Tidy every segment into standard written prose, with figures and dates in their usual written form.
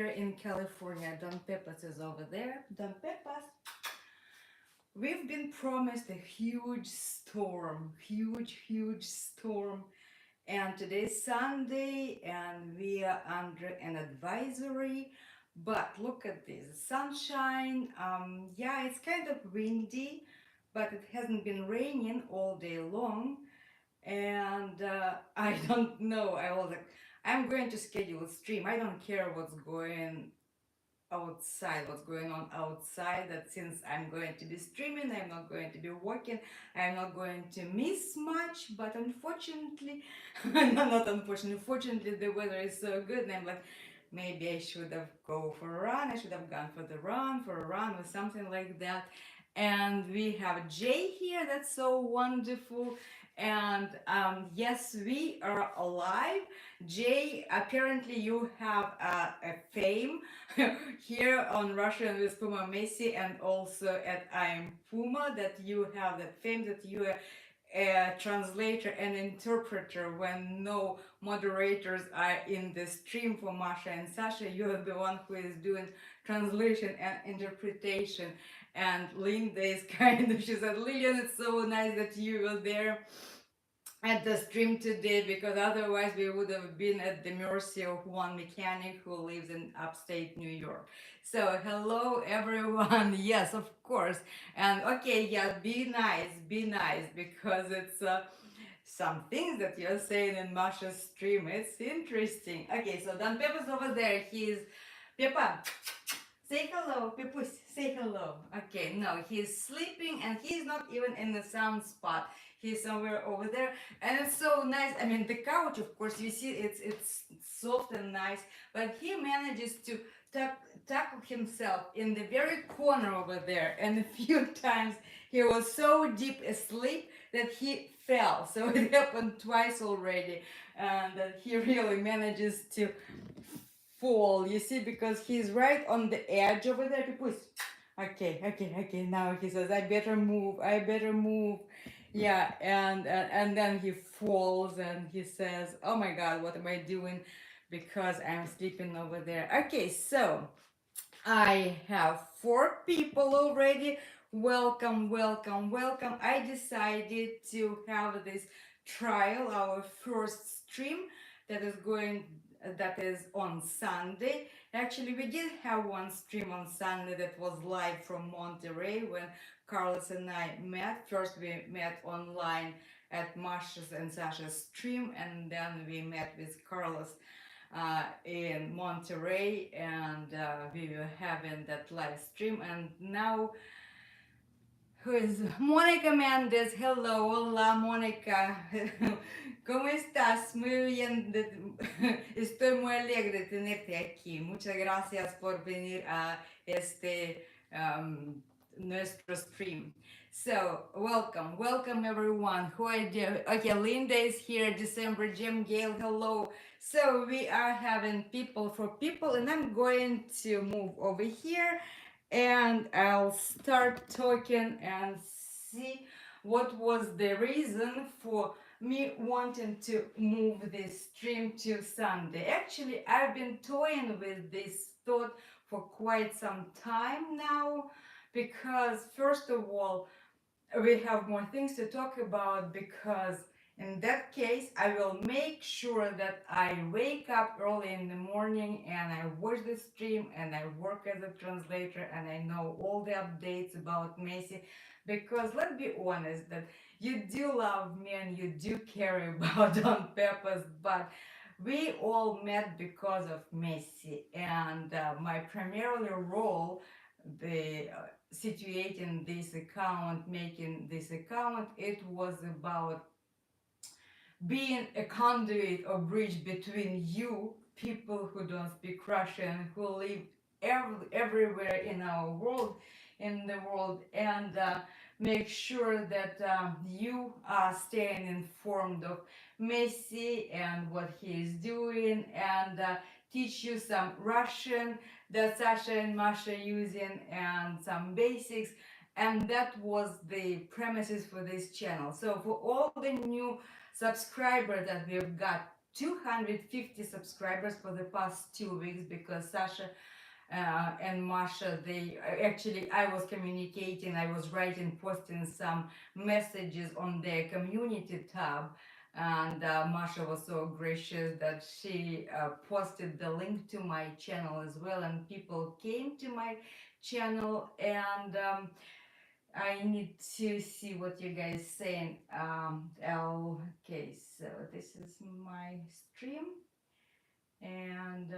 in California. Don Pepas is over there. Don Pepas. We've been promised a huge storm, huge storm. And today's Sunday, and we are under an advisory. But look at this sunshine. Yeah, it's kind of windy, but it hasn't been raining all day long. And I don't know. I was like, I'm going to schedule a stream. I don't care what's going on outside, that since I'm going to be streaming, I'm not going to be working, I'm not going to miss much. But unfortunately, no, not unfortunately, fortunately, the weather is so good, and I'm like, maybe I should have go for a run, I should have gone for a run or something like that. And we have Jay here, that's so wonderful. And yes, we are alive. Jay, apparently you have a fame here on Russian with Puma Messi, and also at I Am Puma, that you have that fame, that you are a translator and interpreter when no moderators are in the stream for Masha and Sasha. You're the one who is doing translation and interpretation. And Linda is kind of, she said, Lillian, it's so nice that you were there at the stream today, because otherwise we would have been at the mercy of one mechanic who lives in upstate New York. So hello everyone. Yes, of course. And okay, yeah, be nice, because it's some things that you're saying in Masha's stream, it's interesting. Okay, so Don Pepa's over there. He's Pepa, say hello, Pepus, say hello. Okay, no, he's sleeping, and he's not even in the sound spot. He's somewhere over there, and it's so nice. I mean, the couch, of course, you see, it's soft and nice, but he manages to tackle himself in the very corner over there. And a few times he was so deep asleep that he fell. So it happened twice already, and that he really manages to fall, you see, because he's right on the edge over there. Pipus. Okay. Now he says, I better move. Yeah, and then he falls and he says, oh my God, what am I doing? Because I'm sleeping over there. Okay, so I have 4 people already. Welcome. I decided to have this trial, our first stream that is going that is on Sunday. Actually, we did have one stream on Sunday that was live from Monterey when Carlos and I met. First, we met online at Masha's and Sasha's stream, and then we met with Carlos in Monterey, and we were having that live stream. And now, who is Mónica Méndez? Hello, hola Mónica. ¿Cómo estás? Muy bien. Estoy muy alegre de tenerte aquí. Muchas gracias por venir a este nuestro stream. So, welcome everyone. Who I do? Okay, Linda is here. December, Jim Gale, hello. So we are having people for people, and I'm going to move over here, and I'll start talking and see what was the reason for me wanting to move this stream to Sunday. Actually, I've been toying with this thought for quite some time now, because first of all, we have more things to talk about, because in that case I will make sure that I wake up early in the morning and I watch the stream and I work as a translator and I know all the updates about Messi, because let's be honest that you do love me and you do care about Don Pepas, but we all met because of Messi, and my primarily role, the situating this account, making this account, it was about being a conduit or bridge between you, people who don't speak Russian, who live everywhere in the world, and make sure that you are staying informed of Messi and what he is doing, and teach you some Russian that Sasha and Masha using, and some basics. And that was the premises for this channel. So for all the new subscribers that we've got 250 subscribers for the past 2 weeks, because Sasha and Masha, they actually, I was communicating, I was writing, posting some messages on their community tab, and Masha was so gracious that she posted the link to my channel as well, and people came to my channel. And I need to see what you guys saying. Okay, so this is my stream, and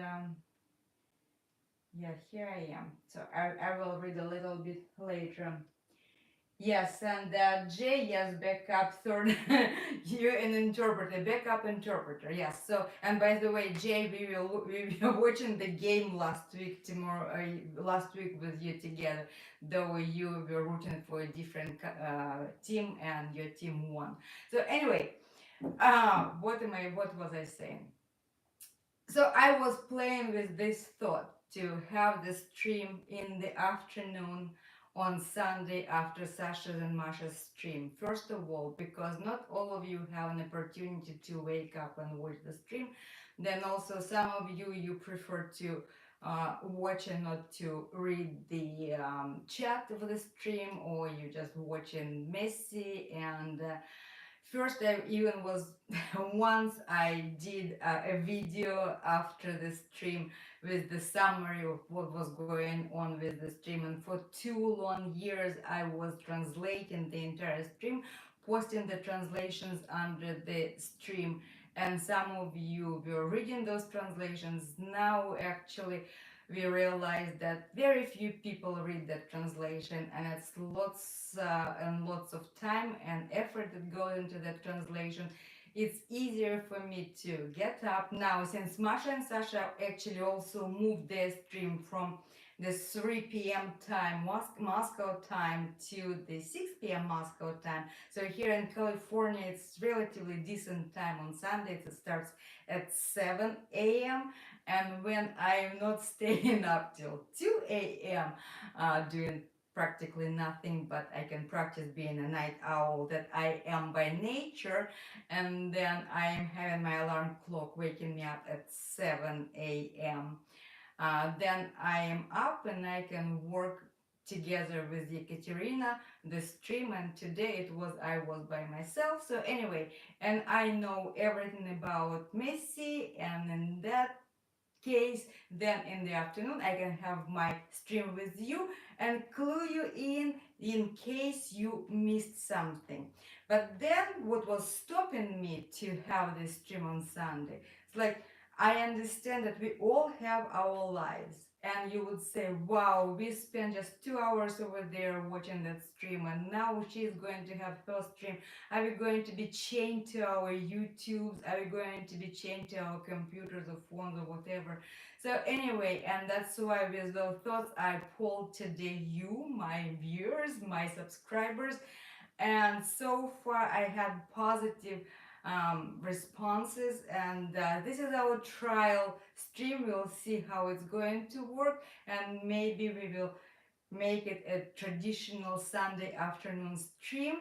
yeah, here I am. So I will read a little bit later. Yes, and Jay, yes, backup third, you an interpreter, backup interpreter. Yes. So, and by the way, Jay, we were watching the game last week. Last week with you together, though you were rooting for a different team, and your team won. So anyway, what was I saying? So I was playing with this thought to have the stream in the afternoon on Sunday after Sasha's and Masha's stream. First of all, because not all of you have an opportunity to wake up and watch the stream. Then also some of you prefer to watch and not to read the chat of the stream, or you just watching Messi. And first, I even was once I did a video after the stream with the summary of what was going on with the stream, and for 2 long years I was translating the entire stream, posting the translations under the stream, and some of you were reading those translations. Now, actually, we realized that very few people read that translation, and it's lots and lots of time and effort that go into that translation. It's easier for me to get up now, since Masha and Sasha actually also moved their stream from the 3 p.m. time, Moscow time, to the 6 p.m. Moscow time. So here in California, it's relatively decent time. On Sundays, it starts at 7 a.m. And when I'm not staying up till 2 a.m. Doing practically nothing, but I can practice being a night owl that I am by nature, and then I am having my alarm clock waking me up at 7 a.m. Then I am up and I can work together with Ekaterina the stream, and today I was by myself. So anyway, and I know everything about Messi, and in that case, then in the afternoon I can have my stream with you and clue you in case you missed something. But then what was stopping me to have this stream on Sunday? It's like, I understand that we all have our lives, and you would say, wow, we spent just 2 hours over there watching that stream, and now she's going to have her stream. Are we going to be chained to our YouTubes? Are we going to be chained to our computers or phones or whatever? So anyway, and that's why with those thoughts I polled today you, my viewers, my subscribers, and so far I had positive responses. And this is our trial stream. We'll see how it's going to work, and maybe we will make it a traditional Sunday afternoon stream,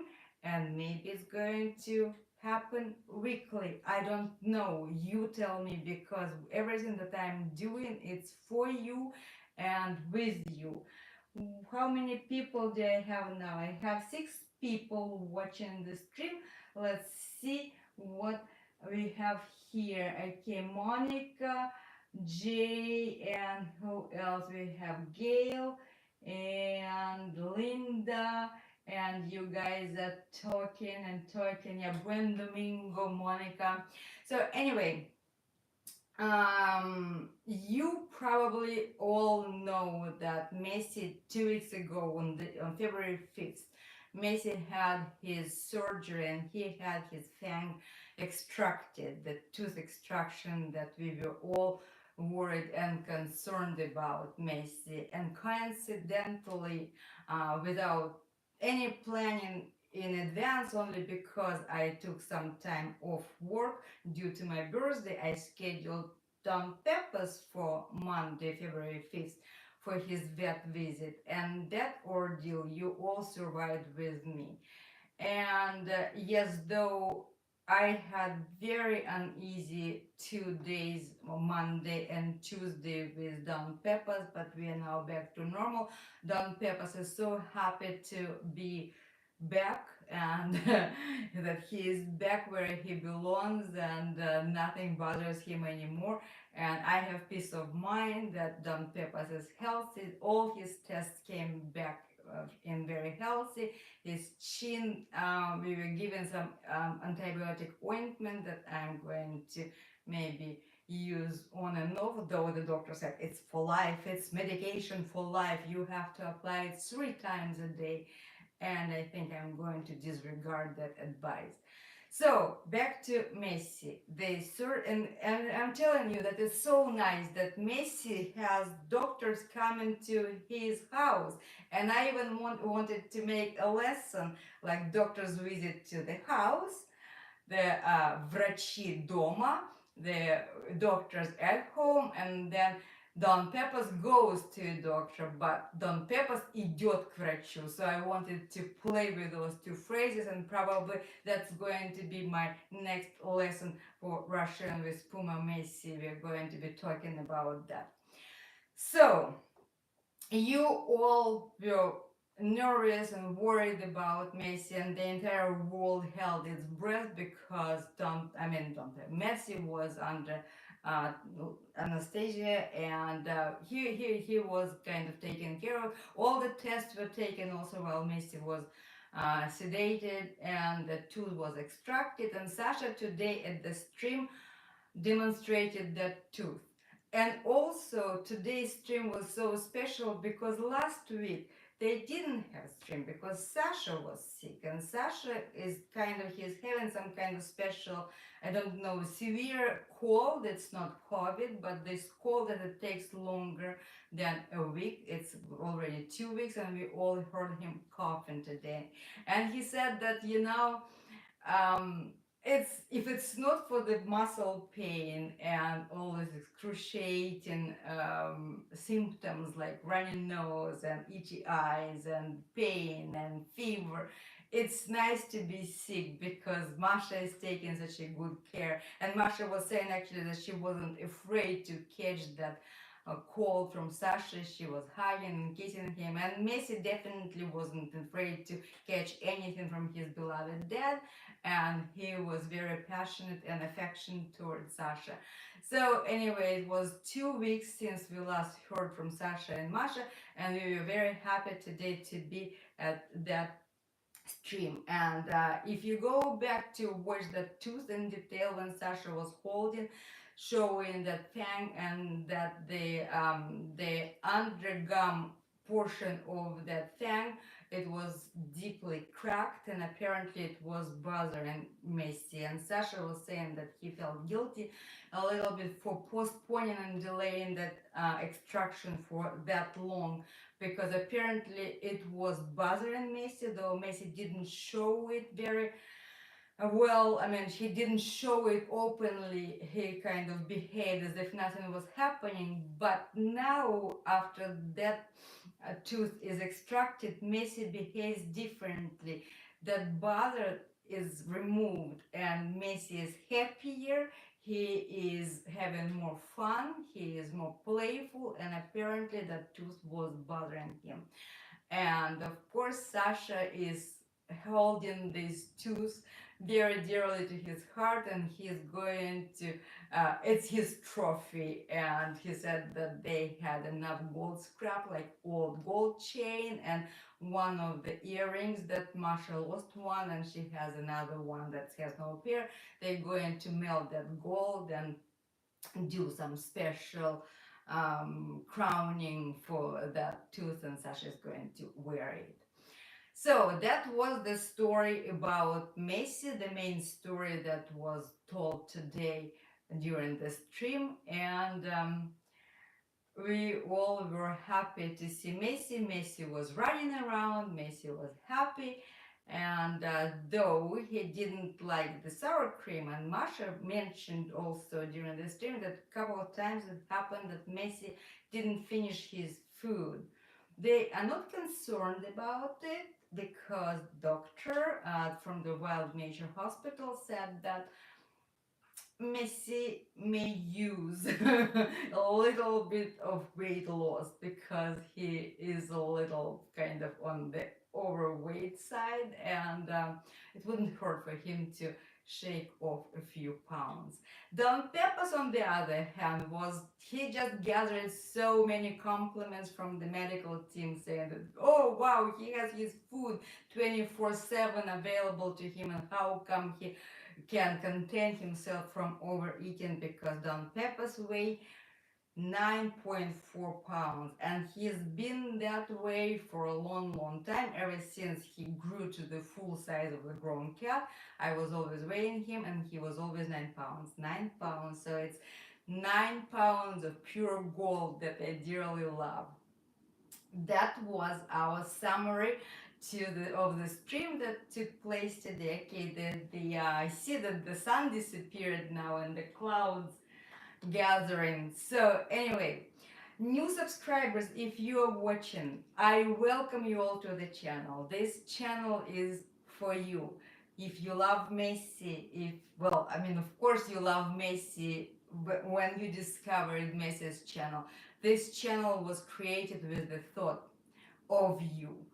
and maybe it's going to happen weekly. I don't know. You tell me, because everything that I'm doing, it's for you and with you. How many people do I have now? I have 6 people watching the stream. Let's see what we have here. Okay, Monica, Jay, and who else? We have Gail and Linda, and you guys are talking and talking. Yeah, Buen Domingo, Monica. So anyway, you probably all know that Messi 2 weeks ago on February 5th, Messi had his surgery and he had his fang extracted, the tooth extraction that we were all worried and concerned about Messi. And coincidentally, without any planning in advance, only because I took some time off work due to my birthday, I scheduled Don Pepas for Monday, February 5th, for his vet visit. And that ordeal you all survived with me. And yes, though I had very uneasy 2 days, Monday and Tuesday with Don Pepas, but we are now back to normal. Don Pepas is so happy to be back, and that he is back where he belongs, and nothing bothers him anymore. And I have peace of mind that Don Pepas is healthy. All his tests came back in very healthy. His chin, we were given some antibiotic ointment that I'm going to maybe use on and off, though the doctor said it's for life, it's medication for life, you have to apply it 3 times a day. And I think I'm going to disregard that advice. So back to Messi. And I'm telling you that it's so nice that Messi has doctors coming to his house. And I even wanted to make a lesson like doctors visit to the house, the врачи дома, the doctors at home, and then Don Pepas goes to a doctor, but Don Pepas идет к врачу. So I wanted to play with those two phrases, and probably that's going to be my next lesson for Russian with Puma Messi. We're going to be talking about that. So you all were nervous and worried about Messi, and the entire world held its breath because Messi was under uh, anesthesia, and he was kind of taken care of. All the tests were taken also while Messi was sedated, and the tooth was extracted. And Sasha today at the stream demonstrated that tooth. And also today's stream was so special because last week they didn't have stream because Sasha was sick, and Sasha is kind of, he's having some kind of special, I don't know, severe cold. It's not COVID, but this cold that it takes longer than a week. It's already 2 weeks, and we all heard him coughing today. And he said that, um, it's, if it's not for the muscle pain and all these excruciating symptoms like runny nose and itchy eyes and pain and fever, it's nice to be sick because Masha is taking such a good care. And Masha was saying actually that she wasn't afraid to catch that call from Sasha. She was hugging and kissing him, and Messi definitely wasn't afraid to catch anything from his beloved dad, and he was very passionate and affectionate towards Sasha. So anyway, it was 2 weeks since we last heard from Sasha and Masha, and we were very happy today to be at that stream. And if you go back to watch the tooth in detail when Sasha was holding, showing that fang, and that the undergum portion of that fang, it was deeply cracked, and apparently it was bothering Messi. And Sasha was saying that he felt guilty a little bit for postponing and delaying that extraction for that long, because apparently it was bothering Messi, though Messi didn't show it very well. I mean, he didn't show it openly. He kind of behaved as if nothing was happening. But now, after that tooth is extracted, Messi behaves differently. That bother is removed, and Messi is happier. He is having more fun. He is more playful, and apparently that tooth was bothering him. And of course, Sasha is holding these tooth very dearly to his heart, and he's going to, it's his trophy. And he said that they had enough gold scrap, like old gold chain, and one of the earrings that Masha lost one, and she has another one that has no pair. They're going to melt that gold and do some special crowning for that tooth, and Sasha is going to wear it. So that was the story about Messi, the main story that was told today during the stream. And we all were happy to see Messi. Messi was running around, Messi was happy. And though he didn't like the sour cream, and Masha mentioned also during the stream that a couple of times it happened that Messi didn't finish his food. They are not concerned about it, because doctor from the Wild Nature Hospital said that Messi may use a little bit of weight loss because he is a little kind of on the overweight side, and it wouldn't hurt for him to shake off a few pounds. Don Pepas, on the other hand, he just gathered so many compliments from the medical team saying that, oh wow, he has his food 24/7 available to him, and how come he can contain himself from overeating, because Don Pepas weigh 9.4 pounds, and he's been that way for a long time, ever since he grew to the full size of a grown cat. I was always weighing him and he was always 9 pounds. 9 pounds, so it's 9 pounds of pure gold that I dearly love. That was our summary of the stream that took place today. Okay, I see that the sun disappeared now and the clouds gathering. So anyway, new subscribers, if you are watching, I welcome you all to the channel. This channel is for you. If you love Messi, of course you love Messi when you discovered Messi's channel. This channel was created with the thought of you.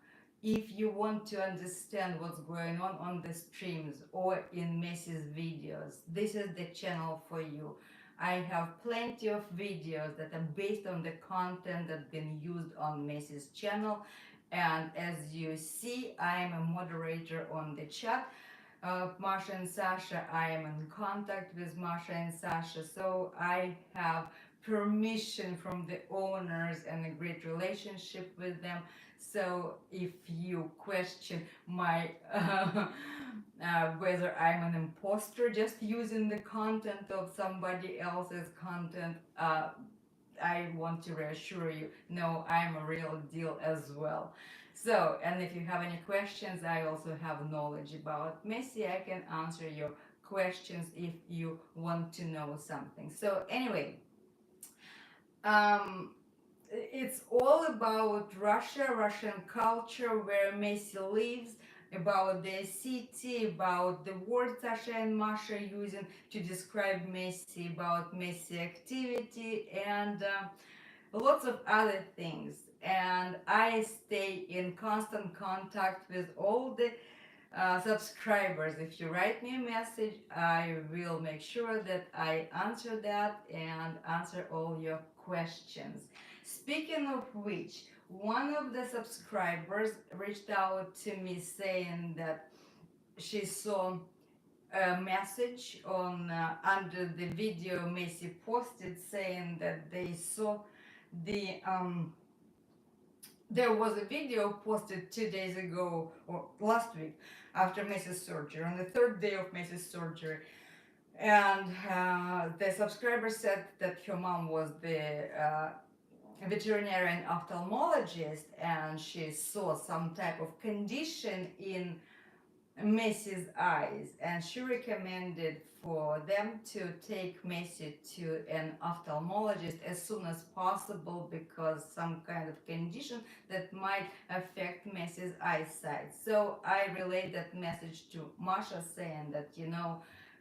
If you want to understand what's going on the streams or in Messi's videos, this is the channel for you. I have plenty of videos that are based on the content that's been used on Messi's channel, and as you see, I am a moderator on the chat. Masha and Sasha, I am in contact with Masha and Sasha, so I have permission from the owners and a great relationship with them. So if you question my whether I'm an imposter just using the content of somebody else's content, I want to reassure you, no, I'm a real deal as well. So, and if you have any questions, I also have knowledge about Messi. I can answer your questions if you want to know something. So anyway, it's all about Russia, Russian culture, where Messi lives, about the city, about the words Sasha and Masha using to describe Messi, about Messi activity, and lots of other things. And I stay in constant contact with all the subscribers. If you write me a message, I will make sure that I answer that and answer all your questions. Speaking of which, one of the subscribers reached out to me saying that she saw a message on under the video Messi posted, saying that they saw the there was a video posted 2 days ago or last week after Messi's surgery, on the third day of Messi's surgery. And the subscriber said that her mom was the veterinarian ophthalmologist, and she saw some type of condition in Messi's eyes, and she recommended for them to take Messi to an ophthalmologist as soon as possible, because some kind of condition that might affect Messi's eyesight. So I relayed that message to Masha, saying that,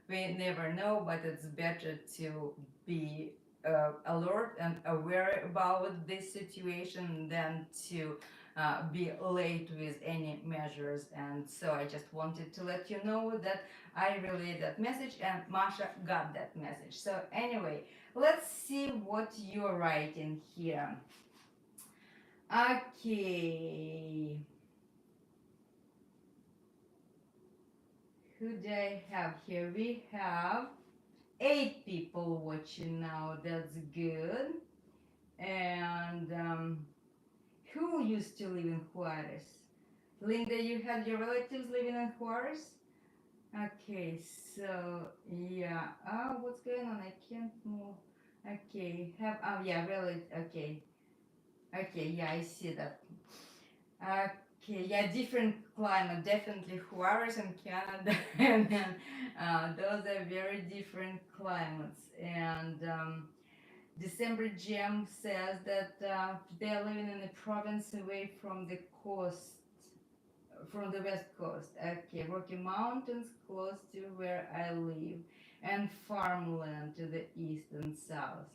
we never know, but it's better to be alert and aware about this situation than to be late with any measures. And so I just wanted to let you know that I relayed that message and Masha got that message. So anyway, let's see what you're writing here. Okay. Who do I have here? We have 8 people watching now. That's good. And who used to live in Juarez? Linda, you had your relatives living in Juarez? Okay, so yeah. Oh, what's going on? I can't move. Okay, really. Okay, yeah, I see that. Okay, yeah, different climate, definitely Juarez and Canada, and then those are very different climates. And December Gem says that they're living in a province away from the coast. from the west coast. Okay, Rocky Mountains close to where I live, and farmland to the east and south.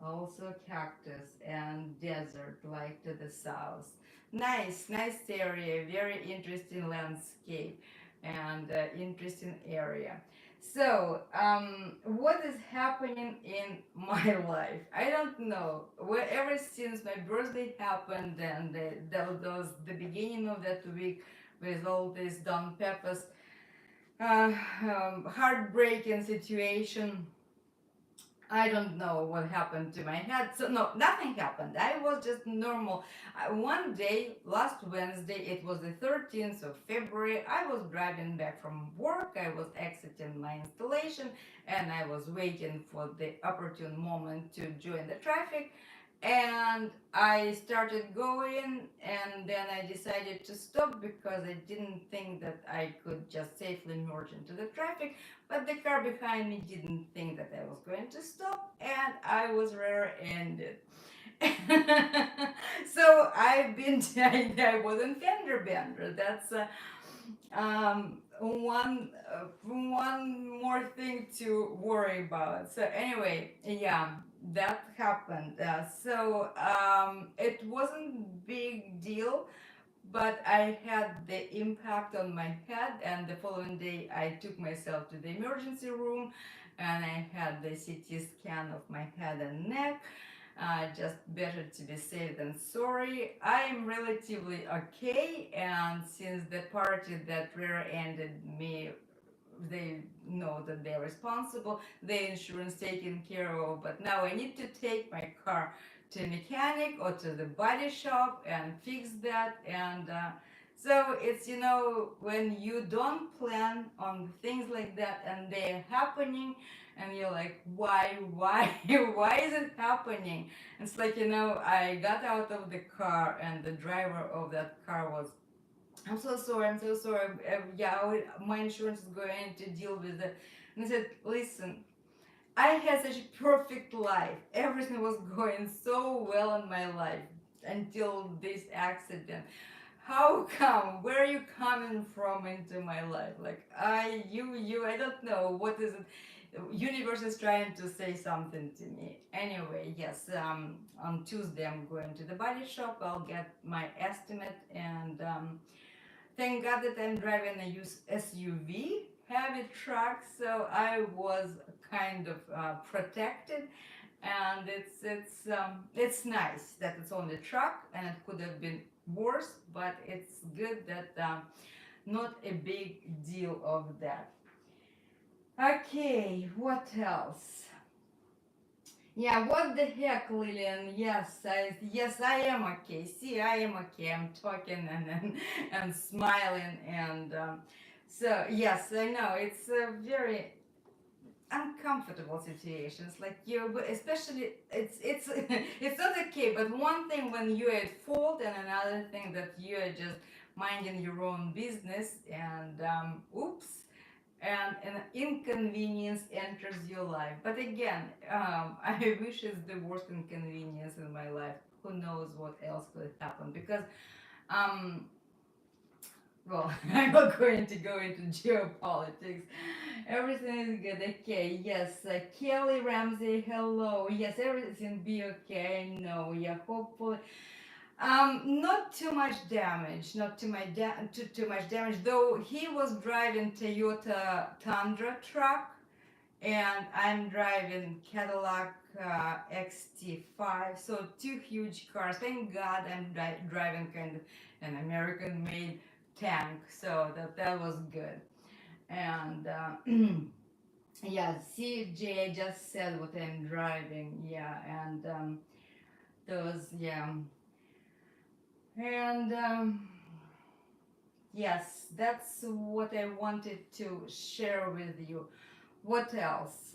Also cactus and desert like to the south. Nice, nice area, very interesting landscape and interesting area. So, what is happening in my life? I don't know. Well, ever since my birthday happened and the beginning of that week with all this Don Pepas heartbreaking situation, I don't know what happened to my head. So no, nothing happened. I was just normal. One day, last Wednesday, it was the 13th of February. I was driving back from work. I was exiting my installation, and I was waiting for the opportune moment to join the traffic. And I started going, and then I decided to stop because I didn't think that I could just safely merge into the traffic. But the car behind me didn't think that I was going to stop, and I was rear-ended. So I've been, I was in fender bender. That's one more thing to worry about. So anyway, yeah, that happened. It wasn't big deal, but I had the impact on my head, and the following day I took myself to the emergency room, and I had the CT scan of my head and neck. Just better to be safe than sorry. I am relatively okay, and since the party that rear-ended me, they know that they're responsible, the insurance taken care of. But now I need to take my car to a mechanic or to the body shop and fix that. And so it's, when you don't plan on things like that and they're happening, and you're like, why, why is it happening? It's like, I got out of the car, and the driver of that car was, I'm so sorry, I'm so sorry. Yeah, my insurance is going to deal with it. And I said, listen, I had such a perfect life. Everything was going so well in my life until this accident. How come? Where are you coming from into my life? Like, I don't know. What is it? Universe is trying to say something to me. Anyway, yes, on Tuesday I'm going to the body shop. I'll get my estimate, and thank God that I'm driving a used SUV, heavy truck, so I was kind of protected, and it's nice that it's only a truck, and it could have been worse, but it's good that not a big deal of that. Okay, what else? Yeah, what the heck, Lillian? Yes, I am okay. See, I am okay. I'm talking and smiling, and so yes, I know it's a very uncomfortable situations. Like especially it's it's not okay. But one thing when you're at fault, and another thing that you're just minding your own business, and oops, and an inconvenience enters your life. But again, I wish it's the worst inconvenience in my life. Who knows what else could happen? Because, um, well, I'm not going to go into geopolitics. Everything is good. Okay, yes. Kelly Ramsey, hello. Yes, everything be okay. No, yeah, hopefully. Not too much damage, not too much damage. Though he was driving Toyota Tundra truck, and I'm driving Cadillac XT5. So two huge cars. Thank God I'm driving kind of an American-made tank. So that was good. And yeah, CJ just said what I'm driving. Yeah, and those yeah. And yes, that's what I wanted to share with you. What else?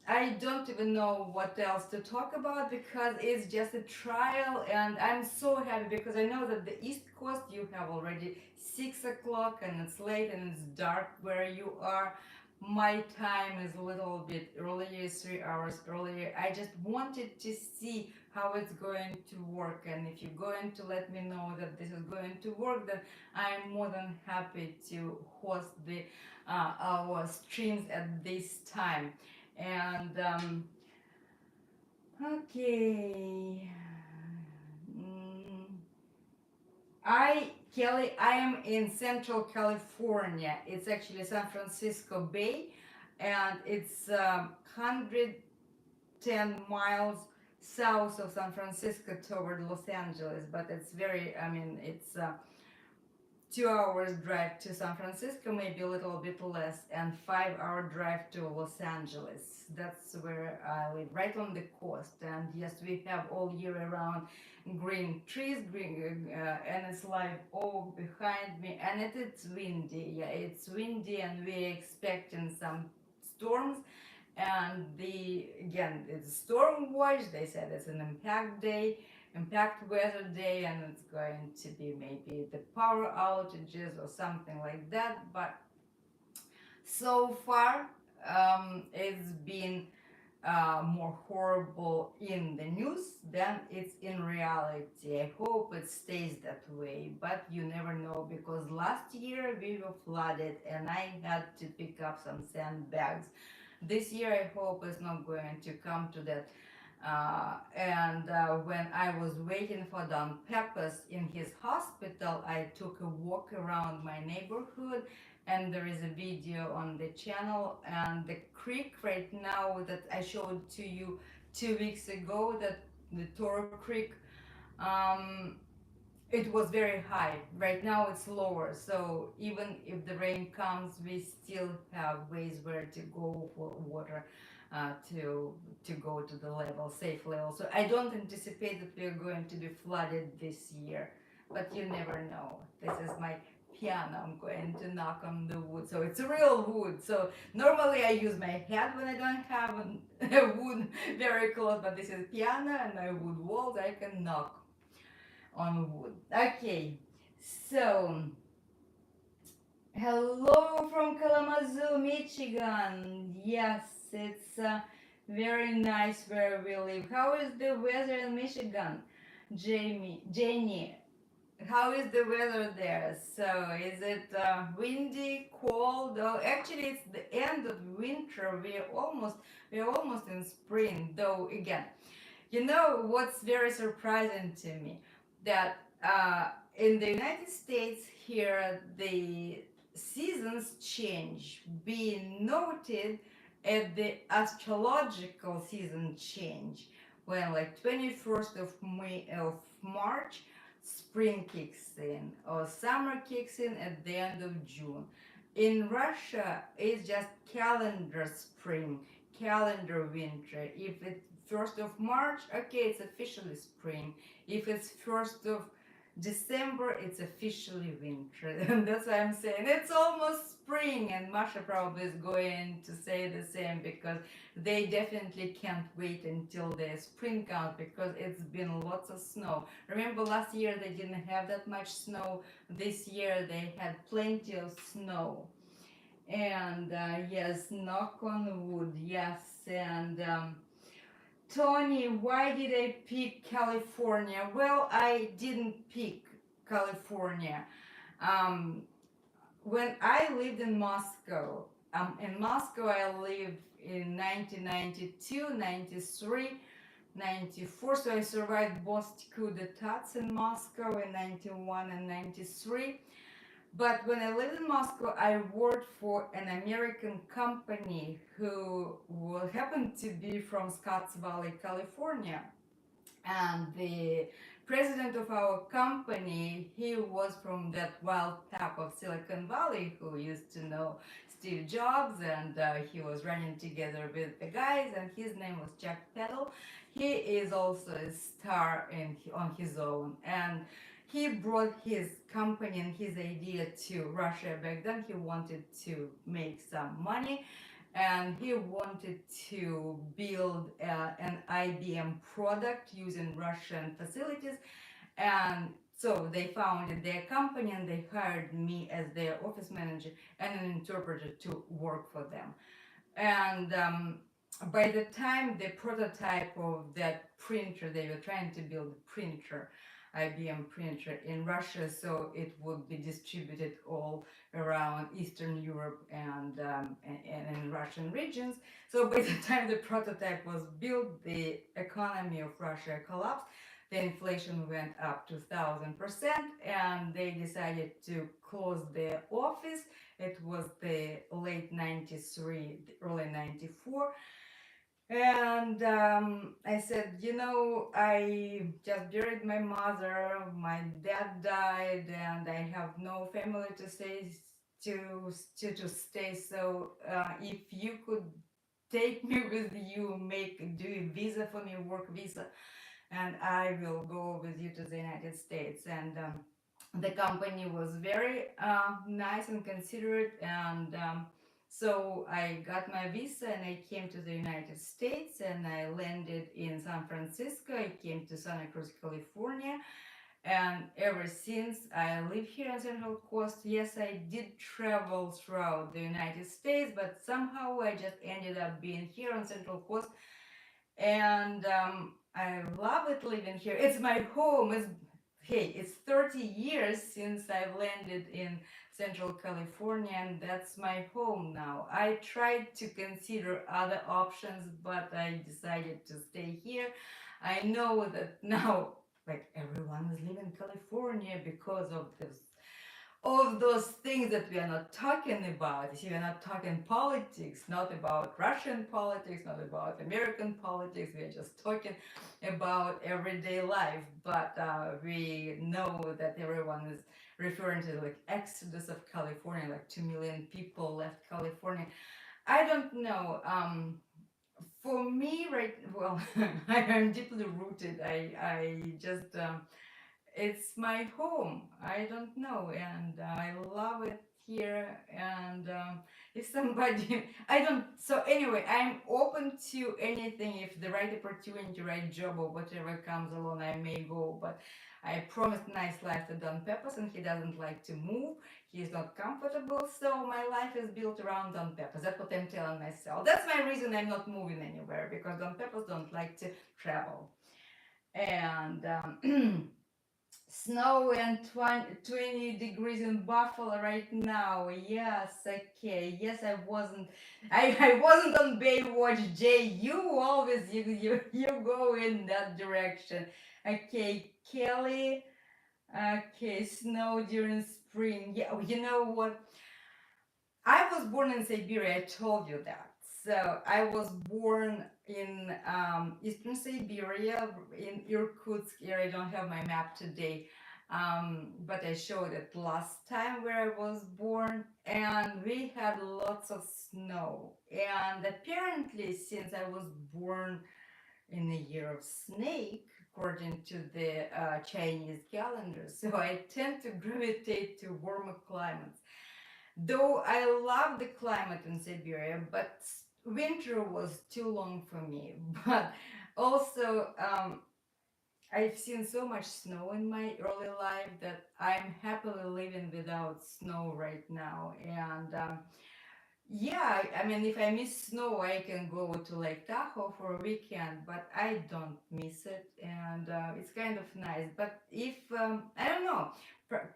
I don't even know what else to talk about because it's just a trial, and I'm so happy because I know that the East Coast you have already 6 o'clock and it's late and it's dark where you are. my time is a little bit earlier, 3 hours earlier. I just wanted to see how it's going to work, and if you're going to let me know that this is going to work, then I'm more than happy to host the our streams at this time. And okay. Mm, Kelly, I am in Central California. It's actually San Francisco Bay, and it's 110 miles south of San Francisco toward Los Angeles. But it's very, I mean, it's 2 hours drive to San Francisco, maybe a little bit less, and 5 hour drive to Los Angeles. That's where I live, right on the coast. And yes, we have all year around green trees, green, and it's like all behind me, and it's windy. Yeah, it's windy, and we're expecting some storms. And the again, it's storm watch. They said it's an impact weather day, and it's going to be maybe the power outages or something like that. But so far, it's been more horrible in the news than it's in reality. I hope it stays that way, but you never know, because last year we were flooded and I had to pick up some sandbags. This year I hope it's not going to come to that. And when I was waiting for Don Pepas in his hospital, I took a walk around my neighborhood, and there is a video on the channel. And the creek right now that I showed to you 2 weeks ago, that the Toro Creek, um, it was very high. Right now it's lower. So even if the rain comes, we still have ways where to go for water, to go to the level, safe level. So I don't anticipate that we're going to be flooded this year, but you never know. This is my piano. I'm going to knock on the wood. So it's real wood. So normally I use my head when I don't have a wood very close, but this is piano and my wood walls. I can knock on wood. Okay, so hello from Kalamazoo, Michigan. Yes, it's very nice where we live. How is the weather in Michigan? Jenny, how is the weather there? So is it windy, cold? Oh, actually, it's the end of winter. We're almost in spring. Though again, you know what's very surprising to me? That in the United States here, the seasons change, being noted at the astrological season change, when like 21st of March, spring kicks in, or summer kicks in at the end of June. In Russia, it's just calendar spring, calendar winter. If it's 1st of March, okay, it's officially spring. If it's 1st of December, it's officially winter. And that's why I'm saying it's almost spring. And Masha probably is going to say the same, because they definitely can't wait until the spring comes, because it's been lots of snow. Remember last year they didn't have that much snow. This year they had plenty of snow. And yes, knock on wood, yes. And Tony, why did I pick California? Well, I didn't pick California. Um, when I lived in Moscow, I lived in 1992, 93, 94. So I survived both coup d'etats in Moscow in 91 and 93. But when I lived in Moscow, I worked for an American company who happened to be from Scotts Valley, California. And the president of our company, he was from that wild pack of Silicon Valley who used to know Steve Jobs, and he was running together with the guys, and his name was Jack Peddle. He is also a star on his own, and he brought his company and his idea to Russia. Back then he wanted to make some money, and he wanted to build an IBM product using Russian facilities. And So they founded their company and they hired me as their office manager and an interpreter to work for them. And by the time the prototype of that printer, they were trying to build a printer, IBM printer in Russia, so it would be distributed all around Eastern Europe and in Russian regions. So by the time the prototype was built, the economy of Russia collapsed. The inflation went up to 1,000%, and they decided to close their office. It was the late 93, early 94. And I said, I just buried my mother, my dad died, and I have no family to stay to stay. So if you could take me with you, do a visa for me, work visa, and I will go with you to the United States. And the company was very nice and considerate, and so I got my visa and I came to the United States and I landed in San Francisco. I came to Santa Cruz, California, and ever since I live here on Central Coast. Yes, I did travel throughout the United States, but somehow I just ended up being here on Central Coast, and I love it living here. It's my home. It's 30 years since I've landed in Central California, and that's my home now. I tried to consider other options, but I decided to stay here. I know that now, like, everyone is living in California because of this, all those things that we are not talking about. You see, we are not talking politics, not about Russian politics, not about American politics. We are just talking about everyday life. But we know that everyone is referring to like exodus of California, like 2 million people left California. I don't know. For me, right? Well, I am deeply rooted. I just it's my home. I don't know, and I love it here. And if somebody, I don't. So anyway, I'm open to anything. If the right opportunity, right job, or whatever comes along, I may go. But I promised nice life to Don Pepas, and he doesn't like to move. He's not comfortable, so my life is built around Don Pepas. That's what I'm telling myself. That's my reason I'm not moving anywhere, because Don Pepas don't like to travel. And snow and 20 degrees in Buffalo right now. Yes, okay. Yes, I wasn't on Baywatch. Jay, you go in that direction. Okay, Kelly. Okay, snow during spring. Yeah, you know what? I was born in Siberia, I told you that. So I was born in eastern Siberia, in Irkutsk area. I don't have my map today, but I showed it last time where I was born, and we had lots of snow. And apparently, since I was born in the year of snake, according to the Chinese calendar, so I tend to gravitate to warmer climates. Though I love the climate in Siberia, but winter was too long for me. But also, I've seen so much snow in my early life that I'm happily living without snow right now. And yeah, I mean, if I miss snow, I can go to Lake Tahoe for a weekend, but I don't miss it, and it's kind of nice. But if I don't know,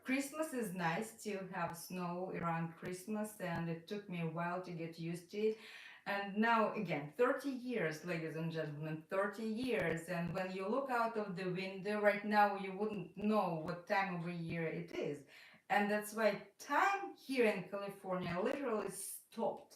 Christmas is nice to have snow around Christmas, and it took me a while to get used to it. And now again, 30 years, ladies and gentlemen, 30 years. And when you look out of the window right now, you wouldn't know what time of the year it is. And that's why time here in California literally stopped.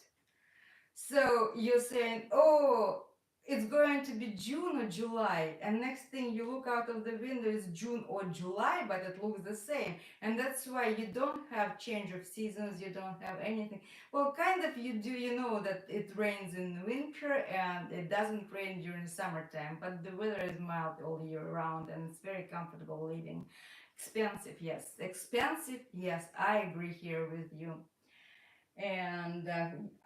So you're saying, oh, it's going to be June or July, and next thing you look out of the window is June or July, but it looks the same. And that's why you don't have change of seasons, you don't have anything. Well, kind of you do, you know that it rains in winter and it doesn't rain during summertime, but the weather is mild all year round and it's very comfortable living. Expensive, yes. Expensive, yes, I agree here with you. And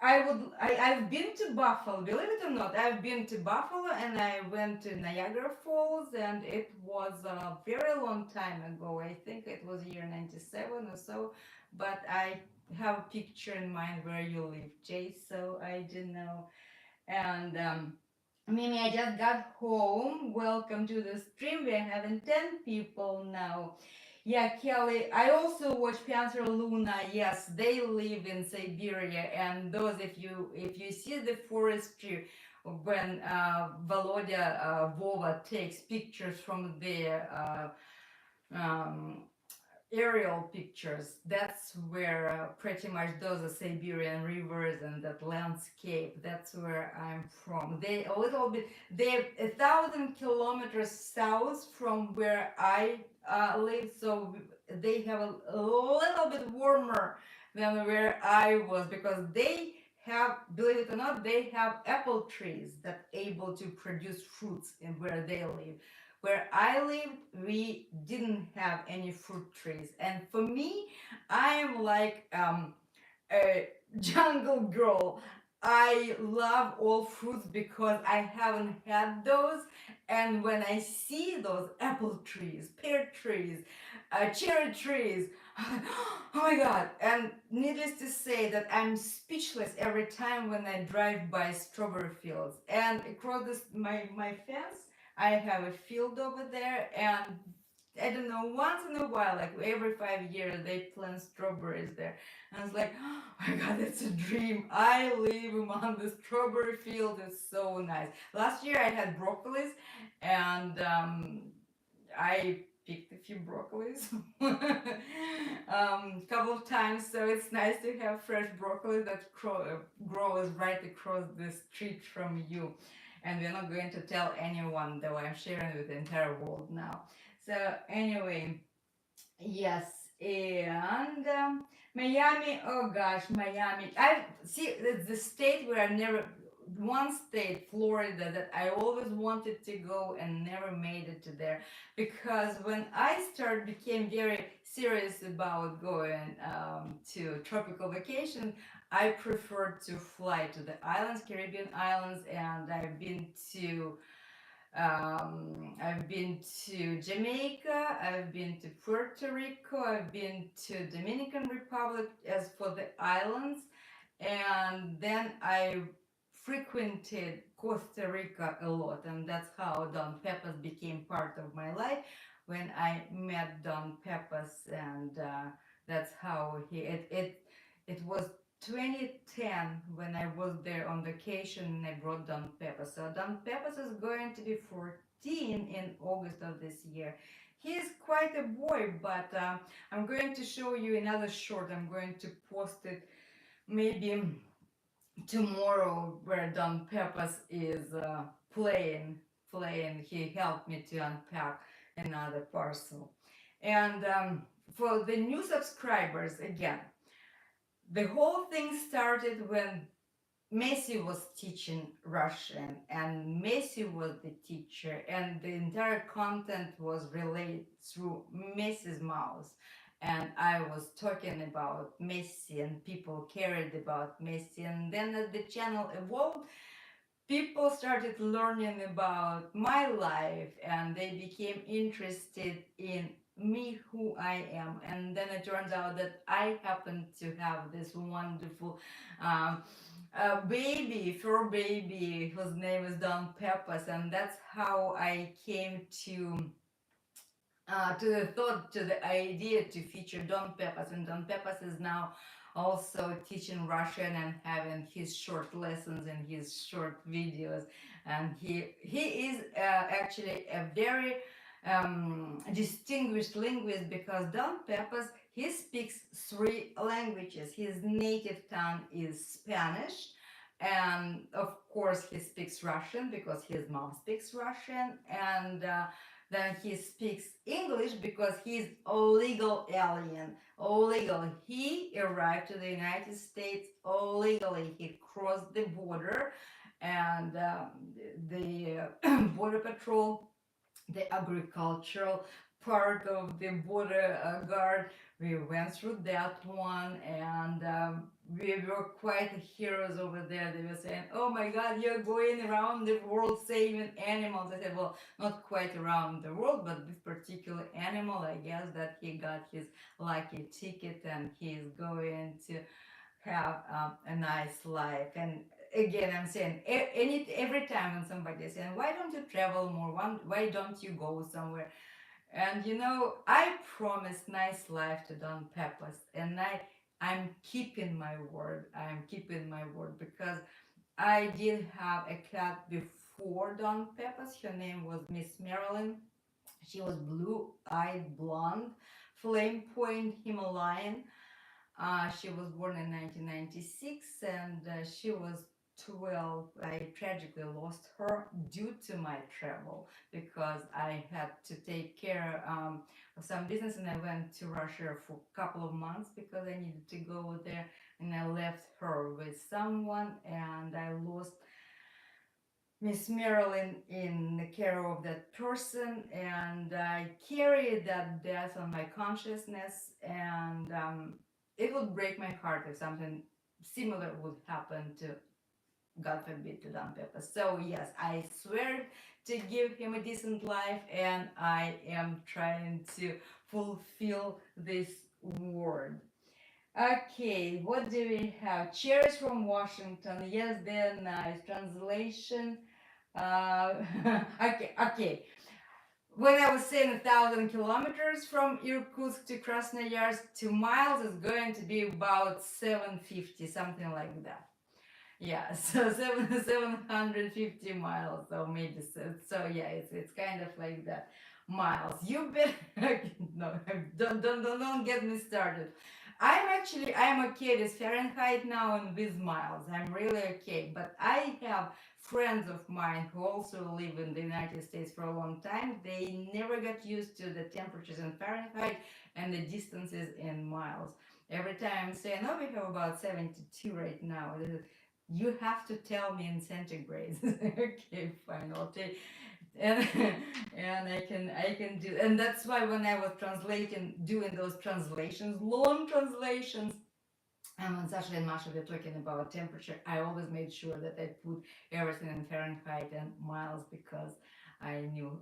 I've been to Buffalo, believe it or not. I've been to Buffalo, and I went to Niagara Falls, and it was a very long time ago. I think it was year 97 or so, but I have a picture in mind where you live, Jay, so I didn't know. And Mimi, I just got home. Welcome to the stream. We're having 10 people now. Yeah, Kelly, I also watch Panther Luna. Yes, they live in Siberia, and those, if you see the forestry when Volodya Vova takes pictures from their um, aerial pictures, that's where pretty much those are Siberian rivers and that landscape. That's where I'm from. They a little bit, they're 1,000 kilometers south from where I live, so they have a little bit warmer than where I was, because they have, believe it or not, they have apple trees that able to produce fruits in where they live. Where I lived, we didn't have any fruit trees. And for me, I am like a jungle girl. I love all fruits because I haven't had those. And when I see those apple trees, pear trees, cherry trees, oh my god. And needless to say that I'm speechless every time when I drive by strawberry fields. And across my fence, I have a field over there, and I don't know, once in a while, like every 5 years, they plant strawberries there. And I was like, oh my god, it's a dream. I live among the strawberry field. It's so nice. Last year I had broccolis, and I picked a few broccolis couple of times, so it's nice to have fresh broccoli that grows right across the street from you. And we're not going to tell anyone, though I'm sharing with the entire world now. So anyway, yes, and Miami. Oh gosh, Miami. I see it's the state where I never. One state, Florida, that I always wanted to go and never made it to there, because when I started became very serious about going to tropical vacation, I prefer to fly to the islands, Caribbean islands, and I've been to Jamaica, I've been to Puerto Rico, I've been to Dominican Republic as for the islands, and then I frequented Costa Rica a lot, and that's how Don Pepas became part of my life when I met Don Pepas, and that's how it was 2010 when I was there on vacation and I brought Don Pepas. So Don Pepas is going to be 14 in August of this year. He's quite a boy, but I'm going to show you another short. I'm going to post it maybe tomorrow, where Don Pepas is playing. He helped me to unpack another parcel. And for the new subscribers, again, the whole thing started when Messi was teaching Russian, and Messi was the teacher, and the entire content was relayed through Messi's mouth. And I was talking about Messi, and people cared about Messi. And then as the channel evolved, people started learning about my life, and they became interested in me, who I am. And then it turns out that I happen to have this wonderful fur baby, whose name is Don Pepas, and that's how I came to the thought, to the idea to feature Don Pepas. And Don Pepas is now also teaching Russian and having his short lessons and his short videos. And he is actually a very distinguished linguist, because Don Pepas, he speaks 3 languages. His native tongue is Spanish, and of course he speaks Russian because his mom speaks Russian, and then he speaks English because he's a legal alien. Illegal. He arrived to the United States illegally. He crossed the border, and the border patrol, the agricultural part of the border guard. We went through that one, and we were quite heroes over there. They were saying, "Oh my God, you're going around the world saving animals." I said, "Well, not quite around the world, but this particular animal, I guess that he got his lucky ticket, and he's going to have a nice life." And again, I'm saying, every time when somebody is saying, "Why don't you travel more? Why don't you go somewhere?" And I promised nice life to Don Pepas, and I'm keeping my word. I'm keeping my word, because I did have a cat before Don Pepas. Her name was Miss Marilyn. She was blue-eyed blonde, flame point Himalayan. She was born in 1996, and she was 12. I tragically lost her due to my travel, because I had to take care of some business, and I went to Russia for a couple of months because I needed to go there, and I left her with someone, and I lost Miss Marilyn in the care of that person, and I carry that death on my consciousness, and it would break my heart if something similar would happen to, God forbid, to Don Pepper. So yes, I swear to give him a decent life, and I am trying to fulfill this word. Okay, what do we have? Cheers from Washington. Yes, they're nice. Translation. Uh, okay. When I was saying 1,000 kilometers from Irkutsk to Krasnoyarsk, 2 miles is going to be about 750, something like that. Yeah, so 750 miles, so maybe so yeah, it's kind of like that. Miles. You better no, don't get me started. I'm okay with Fahrenheit now and with miles. I'm really okay. But I have friends of mine who also live in the United States for a long time. They never got used to the temperatures in Fahrenheit and the distances in miles. Every time I'm saying, "Oh, we have about 72 right now," you have to tell me in centigrades. Okay, fine, I'll take, and and I can do, and that's why when I was doing those translations, long translations, and when Sasha and Masha were talking about temperature, I always made sure that I put everything in Fahrenheit and miles, because I knew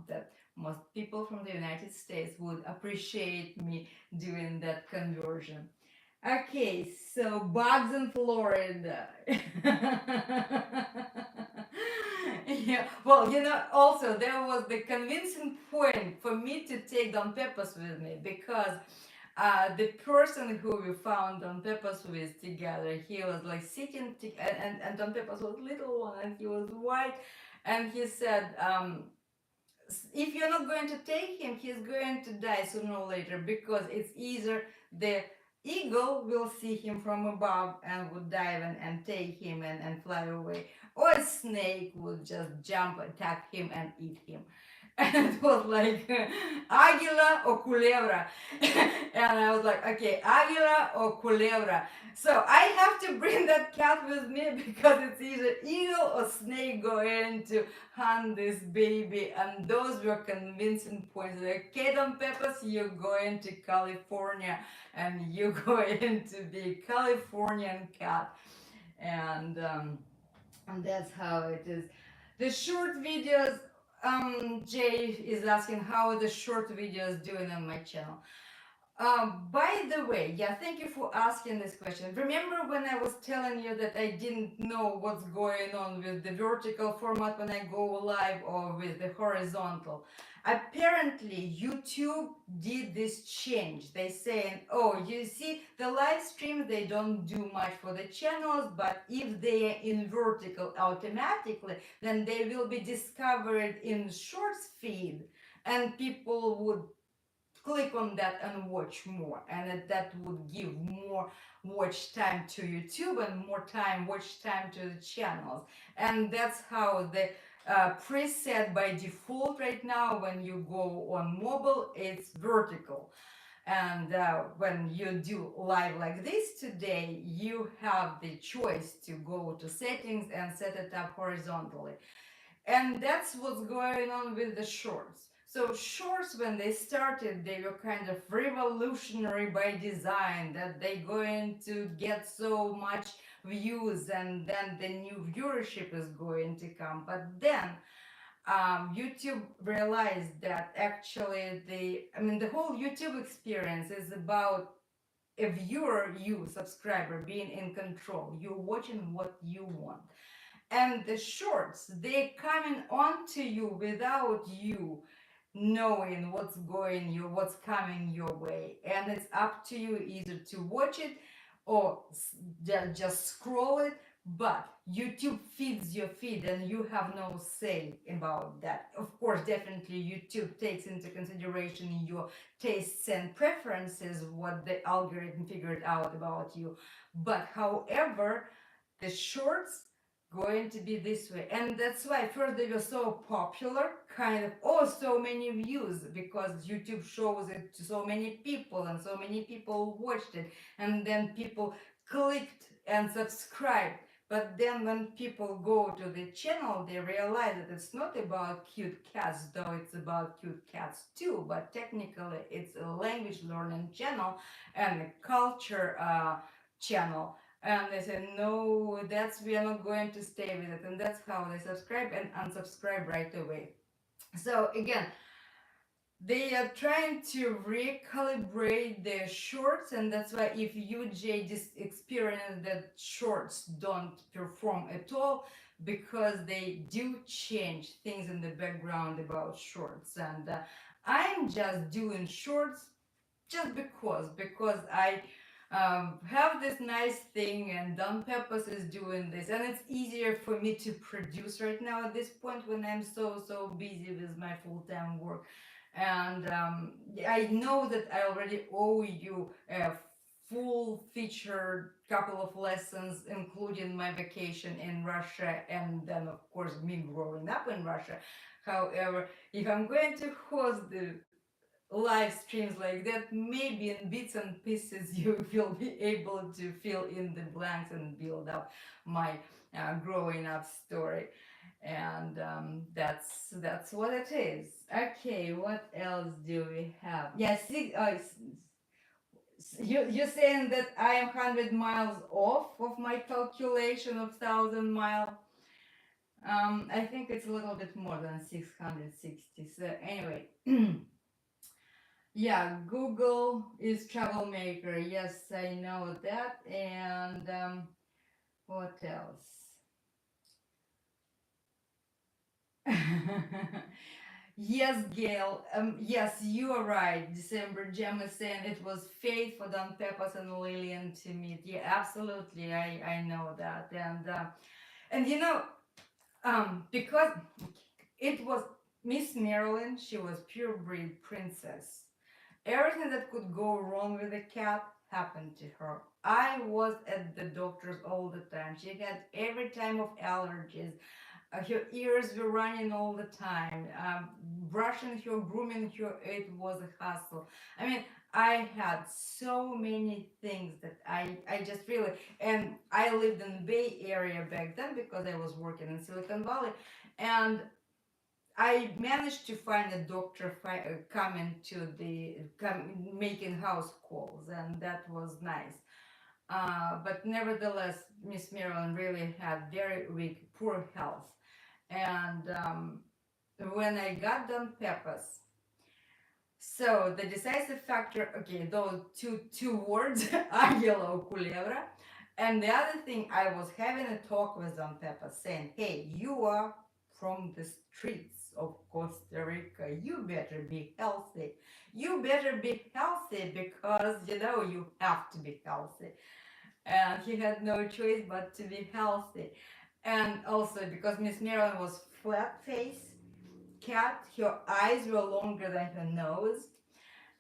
that most people from the United States would appreciate me doing that conversion. Okay, so bugs in Florida. Yeah, well, also there was the convincing point for me to take Don Pepas with me, because the person who we found Don Pepas with together, he was like sitting, and Don Pepas was little one, and he was white, and he said, if you're not going to take him, he's going to die sooner or later, because it's either the eagle will see him from above and would dive and take him and fly away, or a snake would just jump, attack him, and eat him. And it was like Águila or Culebra. And I was like, okay, Águila or Culebra. So I have to bring that cat with me, because it's either eagle or snake going to hunt this baby. And those were convincing points. Like, okay, Don Pepas, you're going to California, and you're going to be Californian cat. And that's how it is. The short videos, Jay is asking how are the short videos doing on my channel. By the way, yeah, thank you for asking this question. Remember when I was telling you that I didn't know what's going on with the vertical format when I go live, or with the horizontal? Apparently, YouTube did this change. They saying, "Oh, you see, the live streams, they don't do much for the channels, but if they are in vertical automatically, then they will be discovered in shorts feed, and people would click on that and watch more, and that would give more watch time to YouTube and more time watch time to the channels." And that's how the preset by default right now, when you go on mobile, it's vertical. And when you do live like this today, you have the choice to go to settings and set it up horizontally. And that's what's going on with the shorts. So shorts, when they started, they were kind of revolutionary by design, that they going to get so much views and then the new viewership is going to come. But then YouTube realized that actually the whole YouTube experience is about a viewer, you subscriber, being in control. You're watching what you want. And the shorts, they're coming onto you without you knowing what's coming your way, and it's up to you either to watch it or just scroll it. But YouTube feeds your feed and you have no say about that. Of course, definitely YouTube takes into consideration your tastes and preferences, what the algorithm figured out about you. But however, the shorts going to be this way, and that's why first they were so popular, kind of, oh, so many views, because YouTube shows it to so many people and so many people watched it, and then people clicked and subscribed. But then when people go to the channel, they realize that it's not about cute cats, though it's about cute cats too, but technically it's a language learning channel and a culture channel. And they said, no, we are not going to stay with it. And that's how they subscribe and unsubscribe right away. So again, they are trying to recalibrate their shorts, and that's why if you, Jay, just experience that shorts don't perform at all, because they do change things in the background about shorts. And I'm just doing shorts just because I have this nice thing, and Don Pepas is doing this, and it's easier for me to produce right now at this point when I'm so busy with my full-time work. And I know that I already owe you a full featured couple of lessons, including my vacation in Russia, and then of course me growing up in Russia. However, if I'm going to host the live streams like that, maybe in bits and pieces you will be able to fill in the blanks and build up my growing up story. And that's what it is. Okay, what else do we have? Yes, you're saying that I am 100 miles off of my calculation of 1,000 mile. I think it's a little bit more than 660. So anyway. Yeah, Google is troublemaker. Yes, I know that. And what else? Yes, Gail. Yes, you are right. December Gem is saying it was fate for Don Pepas and Lillian to meet. Yeah, absolutely. I know that. And because it was Miss Marilyn, she was purebred princess. Everything that could go wrong with the cat happened to her. I was at the doctor's all the time. She had every time of allergies. Her ears were running all the time. Brushing her, grooming her, it was a hassle. I mean, I had so many things that I just really, and I lived in the Bay Area back then because I was working in Silicon Valley, and I managed to find a doctor coming to making house calls, and that was nice. But nevertheless, Miss Marilyn really had very weak, poor health. And when I got Don Pepas, so the decisive factor, okay, those two words are yellow culebra. And the other thing, I was having a talk with Don Pepas saying, hey, you are from the streets of Costa Rica. You better be healthy. You better be healthy because, you have to be healthy. And he had no choice but to be healthy. And also because Miss Marilyn was flat face cat, her eyes were longer than her nose.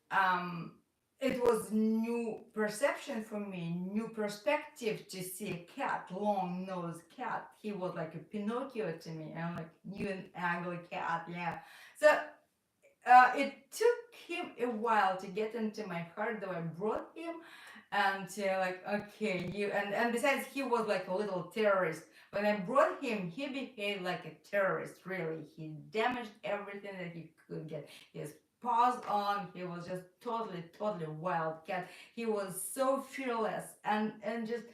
Um, it was new perception for me, new perspective to see a cat, long nosed cat. He was like a Pinocchio to me. I'm like, you an ugly cat, yeah. So it took him a while to get into my heart, though I brought him and like, okay, you, and besides, he was like a little terrorist When I brought him, he behaved like a terrorist, really. He damaged everything that he could get. His paws on, he was just totally wild cat. He was so fearless and just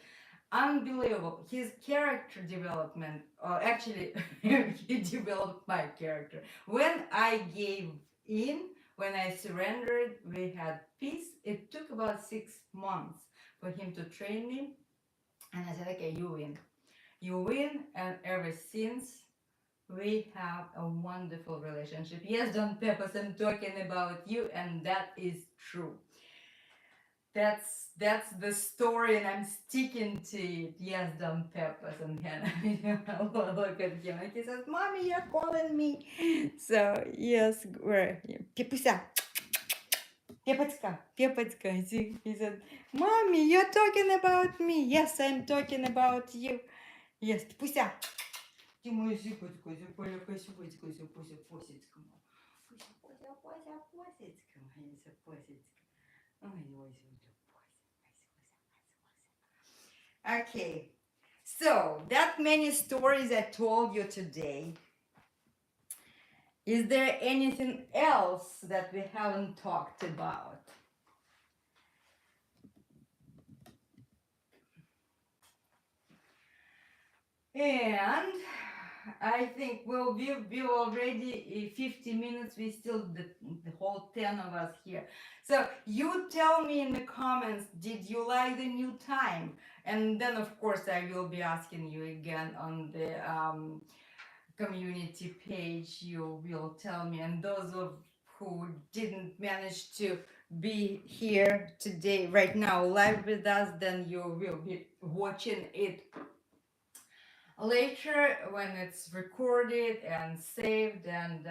unbelievable. His character development, actually, he developed my character. When I gave in, when I surrendered, we had peace. It took about 6 months for him to train me. And I said, okay, you win. You win. And ever since, we have a wonderful relationship. Yes, Don Pepas, I'm talking about you, and that is true. That's the story, and I'm sticking to it. Yes, Don Pepas and Hannah. Look at him, and he says, "Mommy, you're calling me." So yes, where Pepusa, Pepachka. He said, "Mommy, you're talking about me." Yes, I'm talking about you. Yes, Pepusa. Ты мой зипочка, зиполя, косипочка, зипося, посицка. Посицка, моя посицка. Ой, ой, okay, so that many stories I told you today. Is there anything else that we haven't talked about? And I think, well, we already 50 minutes, we still the whole 10 of us here. So you tell me in the comments, did you like the new time? And then of course I will be asking you again on the community page. You will tell me, and those of who didn't manage to be here today right now live with us, then you will be watching it later when it's recorded and saved. And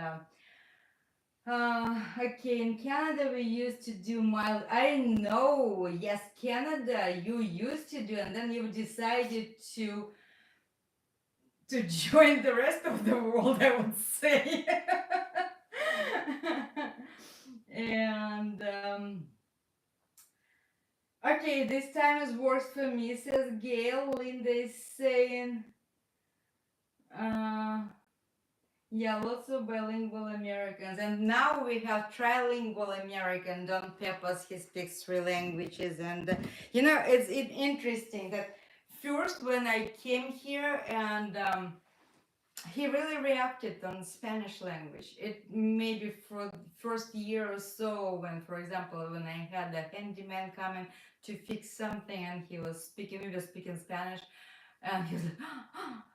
okay, in Canada we used to do mild. I know, yes, Canada you used to do, and then you decided to join the rest of the world, I would say. And okay, this time is worse for me, says Gail. Linda is saying yeah, lots of bilingual Americans, and now we have trilingual American. Don Pepas, he speaks 3 languages, and it's interesting that first when I came here, and he really reacted on Spanish language. It maybe for the first year or so, when, for example, when I had a handyman coming to fix something, and we were speaking Spanish. And he was like,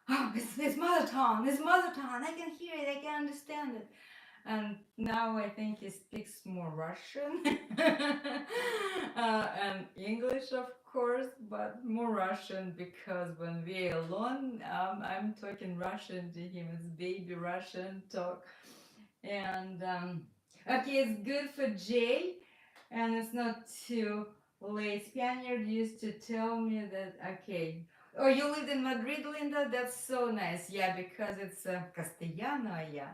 oh, it's mother tongue, I can hear it, I can understand it. And now I think he speaks more Russian and English, of course, but more Russian, because when we're alone, I'm talking Russian to him. It's baby Russian talk. And okay, it's good for Jay, and it's not too late. Spaniard used to tell me that, okay. Oh, you lived in Madrid, Linda? That's so nice. Yeah, because it's castellano, yeah.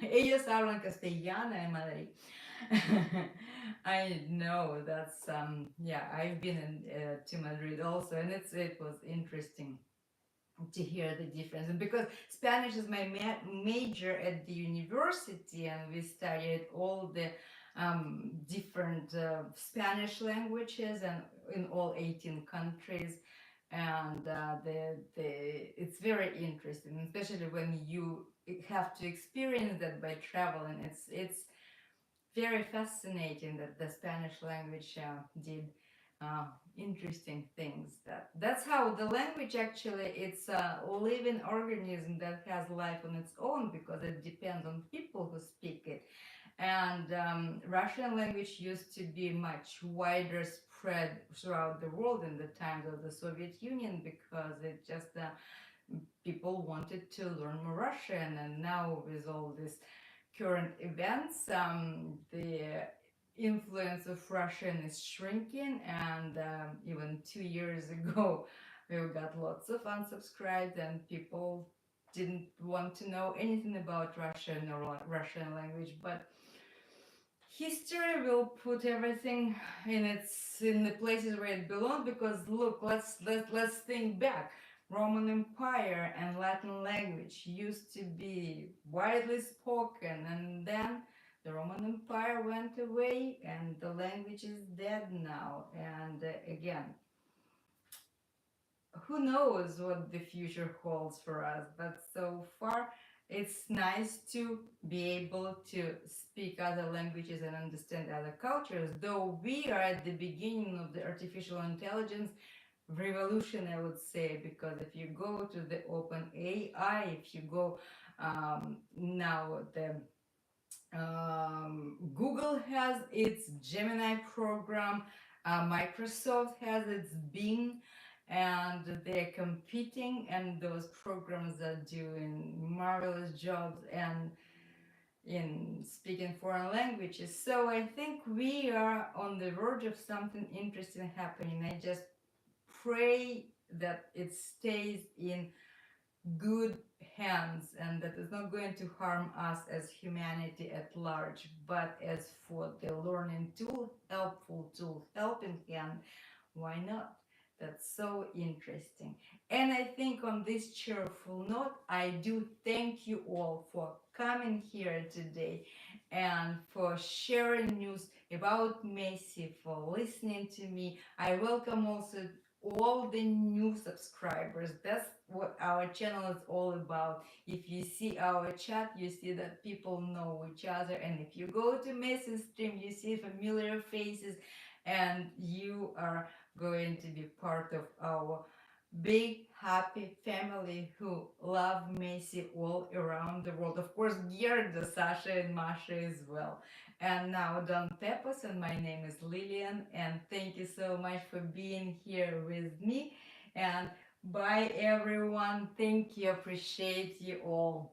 Ellos hablan castellano en Madrid. I know that's yeah. I've been to Madrid also, and it was interesting to hear the difference. And because Spanish is my major at the university, and we studied all the different Spanish languages, and in all 18 countries. And it's very interesting, especially when you have to experience that by traveling. It's very fascinating that the Spanish language did uh, interesting things. That's how the language actually, it's a living organism that has life on its own, because it depends on people who speak it. And Russian language used to be much wider spread throughout the world in the times of the Soviet Union, because it just people wanted to learn more Russian. And now with all these current events, the influence of Russian is shrinking. And even 2 years ago, we got lots of unsubscribed, and people didn't want to know anything about Russian or Russian language. But history will put everything in the places where it belongs. Because look, let's think back. Roman Empire and Latin language used to be widely spoken, and then the Roman Empire went away and the language is dead now. And again, who knows what the future holds for us, but so far it's nice to be able to speak other languages and understand other cultures, though we are at the beginning of the artificial intelligence revolution, I would say, because if you go to the open AI, if you go now the Google has its Gemini program, Microsoft has its Bing, and they're competing, and those programs are doing marvelous jobs and in speaking foreign languages. So I think we are on the verge of something interesting happening. I just pray that it stays in good hands and that is not going to harm us as humanity at large, but as for the learning tool, helpful tool, helping hand, why not? That's so interesting. And I think on this cheerful note, I do thank you all for coming here today and for sharing news about Messi, for listening to me. I welcome also all the new subscribers. That's what our channel is all about. If you see our chat, you see that people know each other. And if you go to Messi's stream, you see familiar faces and you are going to be part of our big happy family who love Messi all around the world. Of course, Gerda, Sasha, and Masha as well. And now Don Pepas, and my name is Lillian. And thank you so much for being here with me. And bye, everyone. Thank you. Appreciate you all.